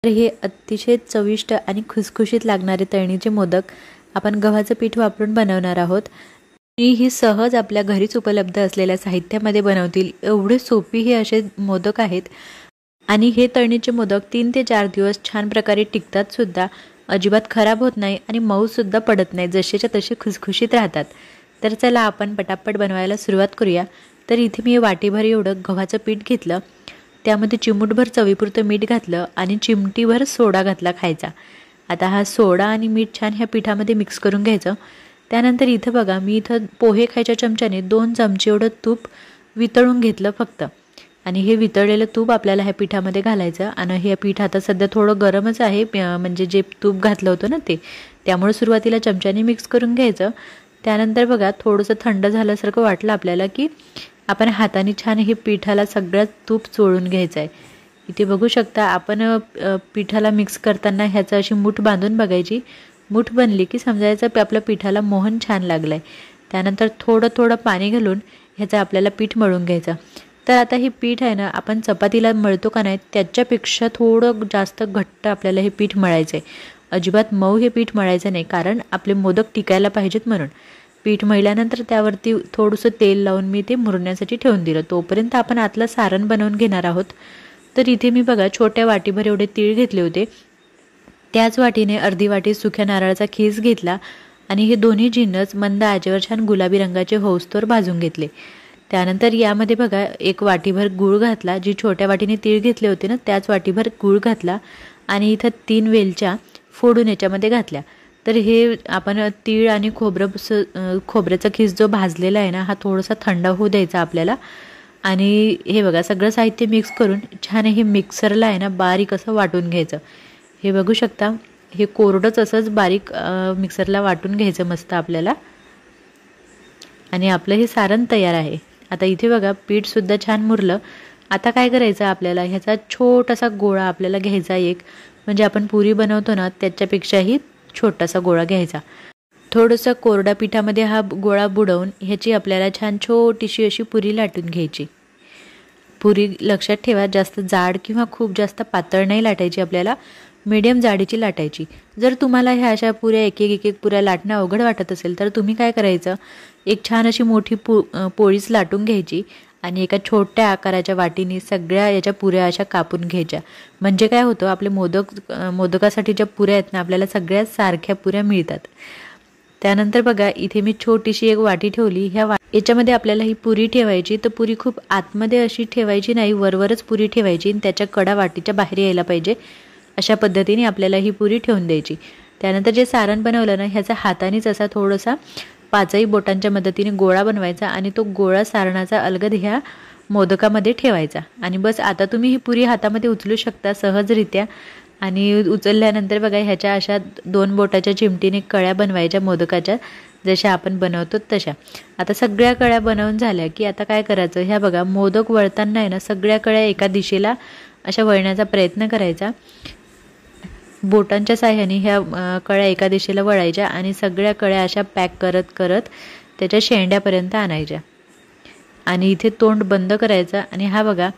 तर हे अतिशय चविष्ट आणि खुसखुशीत लागणारे तळणीचे मोदक आपण गव्हाचं पीठ वापरून बनवणार आहोत। ही सहज आपल्या घरीच उपलब्ध असलेल्या साहित्यामध्ये बनवतील एवढे सोपी हे असे मोदक आहेत आणि हे तळणीचे मोदक 3 ते 4 दिवस छान प्रकारे टिकतात सुद्धा, अजिबात खराब होत नाही आणि मऊ सुद्धा पडत नाही, जसेच्या तसे खुसखुशीत राहतात। तर चला आपण पटापट बनवायला सुरुवात करूया। तर इथे मी वाटीभर एवढं गव्हाचं पीठ घेतलं, त्यामध्ये चिमूटभर चवीपुरतं मीठ घातलं आणि चिमटीभर सोडा घातला खायचा। आता हा सोडा आणि मीठ छान ह्या पिठामध्ये मिक्स करून घ्यायचं। त्यानंतर इथं बघा मी इथं पोहे खायच्या चमच्याने 2 चमचे एवढं तूप वितळून घेतलं फक्त, आणि हे वितळलेलं तूप आपल्याला ह्या पिठामध्ये घालायचं। आणि हे पीठ आता सध्या थोडं गरमच आहे, म्हणजे जे तूप घातलं होतं ना ते, त्यामुळे सुरुवातीला चमच्याने मिक्स करून घ्यायचं। त्यानंतर बघा थोडंसं थंड झाल्यासारखं वाटलं आपल्याला की आपण हाताने छान हे पिठाला सगळं तूप चोळून घ्यायचं आहे। इथे बघू शकता आपण पिठाला मिक्स करताना ह्याचं अशी मूठ बांधून बघायची, मूठ बनली की समजायचं आपल्या पिठाला मोहन छान लागलाय। त्यानंतर थोडं थोडं पाणी घालून ह्याचं आपल्याला पीठ मळून घ्यायचं। तर आता हे पीठ आहे ना, आपण चपातीला मळतो का नाही त्याच्यापेक्षा थोडं जास्त घट्ट आपल्याला हे पीठ मळायचं आहे, अजिबात मऊ हे पीठ मळायचं नाही, कारण आपले मोदक टिकायला पाहिजेत म्हणून। पीठ मळल्यानंतर त्यावरती थोडंसं तेल लावून मी ते मुरण्यासाठी ठेवून दिलं, तोपर्यंत आपण आतलं सारण बनवून घेणार आहोत। तर इथे मी बघा छोट्या वाटीभर एवढे तीळ घेतले होते, त्याच वाटीने अर्धी वाटी सुक्या नारळाचा खीस घेतला आणि हे दोन्ही जिन्नस मंद आचेवर छान गुलाबी रंगाचे होईस्तोवर भाजून घेतले। त्यानंतर यामध्ये बघा 1 वाटीभर गूळ घातला, जी छोट्या वाटीने तीळ घेतले होते ना त्याच वाटीभर गूळ घातला आणि इथं 3 वेलच्या फोडून याच्यामध्ये घातल्या। तर हे आपण तीळ आणि खोबऱ्याचा खीस जो भाजलेला आहे ना, हा थोडासा थंड होऊ द्यायचा आपल्याला। आणि हे बघा सगळं साहित्य मिक्स करून छान हे मिक्सरला आहे ना बारीक असं वाटून घ्यायचं। हे बघू शकता हे कोरडंच असंच बारीक मिक्सरला वाटून घ्यायचं मस्त आपल्याला, आणि आपलं हे सारण तयार आहे। आता इथे बघा पीठ सुद्धा छान मुरलं। आता काय करायचं आपल्याला, ह्याचा छोटासा गोळा आपल्याला घ्यायचा एक, म्हणजे आपण पुरी बनवतो ना त्याच्यापेक्षाही छोटासा गोळा घ्यायचा। थोडंसं कोरड्या पिठामध्ये हा गोळा बुडवून ह्याची आपल्याला छान छोटीशी अशी पुरी लाटून घ्यायची। पुरी लक्षात ठेवा जास्त जाड किंवा खूप जास्त पातळ नाही लाटायची, आपल्याला मीडियम जाडीची लाटायची। जर तुम्हाला ह्या अशा पुऱ्या एक एक पुऱ्या लाटणं अवघड वाटत असेल तर तुम्ही काय करायचं, एक छान अशी मोठी पोळीच लाटून घ्यायची आणि एका छोट्या आकाराच्या वाटीने सगळ्या याच्या पुऱ्या अशा कापून घ्यायच्या। म्हणजे काय होतं, आपले मोदकासाठी ज्या पुऱ्या आहेत ना आपल्याला सगळ्या सारख्या पुऱ्या मिळतात। त्यानंतर बघा इथे मी छोटीशी एक वाटी ठेवली, याच्यामध्ये आपल्याला ही पुरी ठेवायची। तर पुरी खूप आतमध्ये अशी ठेवायची नाही, वरवरच पुरी ठेवायची आणि त्याच्या कडा वाटीच्या बाहेर यायला पाहिजे, अशा पद्धतीने आपल्याला ही पुरी ठेवून द्यायची। त्यानंतर जे सारण बनवलं ना ह्याचा हातानेच असा थोडासा 5ही बोटांच्या मदतीने गोळा बनवायचा आणि तो गोळा सारणाचा अलगद ह्या मोदकामध्ये ठेवायचा। आणि बस आता तुम्ही ही पुरी हातामध्ये उचलू शकता सहजरित्या। आणि उचलल्यानंतर बघा ह्याच्या अशा 2 बोटाच्या चिमटीने कळ्या बनवायच्या मोदकाच्या, जशा आपण बनवतो तशा। आता सगळ्या कळ्या बनवून झाल्या की आता काय करायचं, ह्या बघा मोदक वळताना आहे ना सगळ्या कळ्या एका दिशेला अशा वळण्याचा प्रयत्न करायचा। बोटांच्या साह्याने ह्या कळ्या एका दिशेला वळायच्या आणि सगळ्या कळ्या अशा पॅक करत करत त्याच्या शेंड्यापर्यंत आणायच्या आणि इथे तोंड बंद करायचं। आणि हा बघा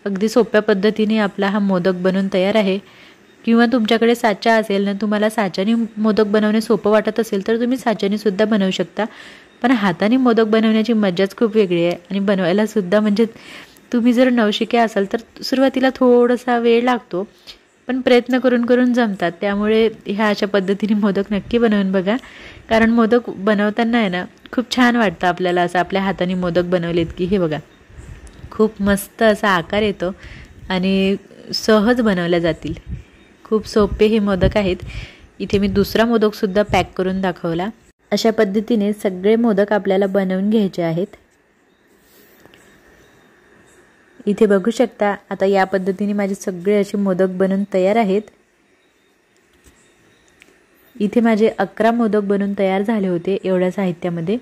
अगदी सोप्या पद्धतीने आपला हा मोदक बनवून तयार आहे। किंवा तुमच्याकडे साचा असेल ना, तुम्हाला साच्याने मोदक बनवणे सोपं वाटत असेल तर तुम्ही साच्याने सुद्धा बनवू शकता, पण हाताने मोदक बनवण्याची मजाच खूप वेगळी आहे आणि बनवायला सुद्धा, म्हणजे तुम्ही जर नवशिके असाल तर सुरुवातीला थोडासा वेळ लागतो, पण प्रयत्न करून करून जमतात। त्यामुळे ह्या अशा पद्धतीने मोदक नक्की बनवून बघा, कारण मोदक बनवताना आहे ना खूप छान वाटतं आपल्याला, असं आपल्या हाताने मोदक बनवलेत की हे बघा खूप मस्त असा आकार येतो आणि सहज बनवल्या जातील। खूप सोपे हे मोदक आहेत। इथे मी दुसरा मोदक सुद्धा पॅक करून दाखवला। अशा पद्धतीने सगळे मोदक आपल्याला बनवून घ्यायचे आहेत। इथे बघू शकता आता या पद्धतीने माझे सगळे असे मोदक बनवून तयार आहेत। इथे माझे 11 मोदक बनवून तयार झाले होते एवढ्या साहित्यामध्ये।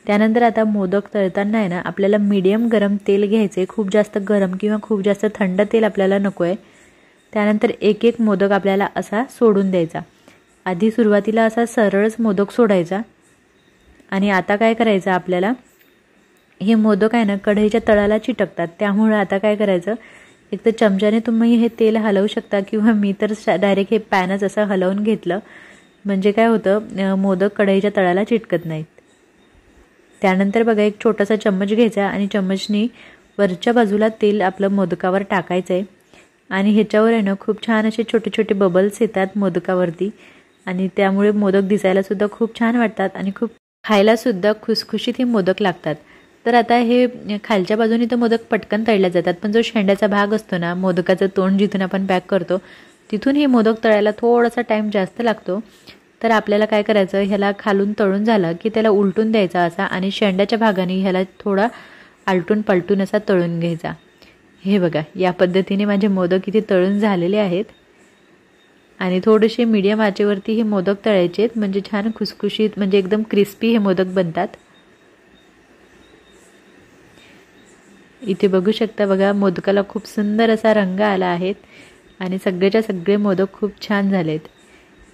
त्यानंतर आता मोदक तळताना आहे ना आपल्याला मीडियम गरम तेल घ्यायचे, खूप जास्त गरम किंवा खूप जास्त थंड तेल आपल्याला नको आहे। त्यानंतर एक एक मोदक आपल्याला असा सोडून द्यायचा। आधी सुरुवातीला असा सरळच मोदक सोडायचा आणि आता काय करायचं आपल्याला, हे मोदक आहे ना कढईच्या तळाला चिटकतात, त्यामुळे आता काय करायचं एक तर चमच्याने तुम्ही हे तेल हलवू शकता किंवा मी तर डायरेक्ट हे पॅनच असं हलवून घेतलं, म्हणजे काय होतं मोदक कढईच्या तळाला चिटकत नाहीत. त्यानंतर बघा एक छोटासा चम्मच घ्यायचा आणि चम्मचनी वरच्या बाजूला तेल आपलं मोदकावर टाकायचं आहे आणि ह्याच्यावर आहे ना खूप छान असे छोटे छोटे बबल्स येतात मोदकावरती आणि त्यामुळे मोदक दिसायलासुद्धा खूप छान वाटतात आणि खूप खायलासुद्धा खुसखुशीत हे मोदक लागतात. तर आता हे खालच्या बाजूने तर मोदक पटकन तळले जातात, पण जो शेंड्याचा भाग असतो ना, मोदकाचं तोंड जिथून आपण पॅक करतो तिथून हे मोदक तळायला थोडासा टाईम जास्त लागतो. तर आपल्याला काय करायचं, ह्याला खालून तळून झालं की त्याला उलटून द्यायचा असा आणि शेंड्याच्या भागाने ह्याला थोडा आलटून पलटून असा तळून घ्यायचा. हे बघा या पद्धतीने माझे मोदक इथे तळून झालेले आहेत आणि थोडेसे मीडियम आचेवरती हे मोदक तळायचे आहेत, म्हणजे छान खुसखुशीत, म्हणजे एकदम क्रिस्पी हे मोदक बनतात. इथे बघू शकता बघा मोदकाला खूप सुंदर असा रंग आला आहे आणि सगळेच्या सगळे मोदक खूप छान झालेत.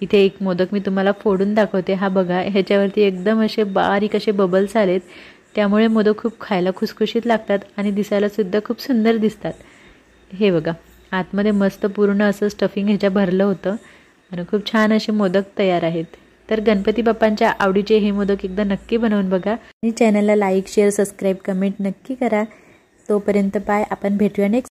इथे एक मोदक मी तुम्हाला फोडून दाखवते. हा बघा ह्याच्यावरती एकदम असे बारीक असे बबल्स आलेत, त्यामुळे मोदक खूप खायला खुसखुशीत लागतात आणि दिसायलासुद्धा खूप सुंदर दिसतात. हे बघा आतमध्ये मस्त पूर्ण असं स्टफिंग ह्याच्या भरलं होतं आणि खूप छान असे मोदक तयार आहेत. तर गणपती बाप्पांच्या आवडीचे हे मोदक एकदा नक्की बनवून बघा आणि चॅनलला लाईक शेअर सबस्क्राईब कमेंट नक्की करा. तोपर्यंत बाय. आपण भेटूया नेक्स्ट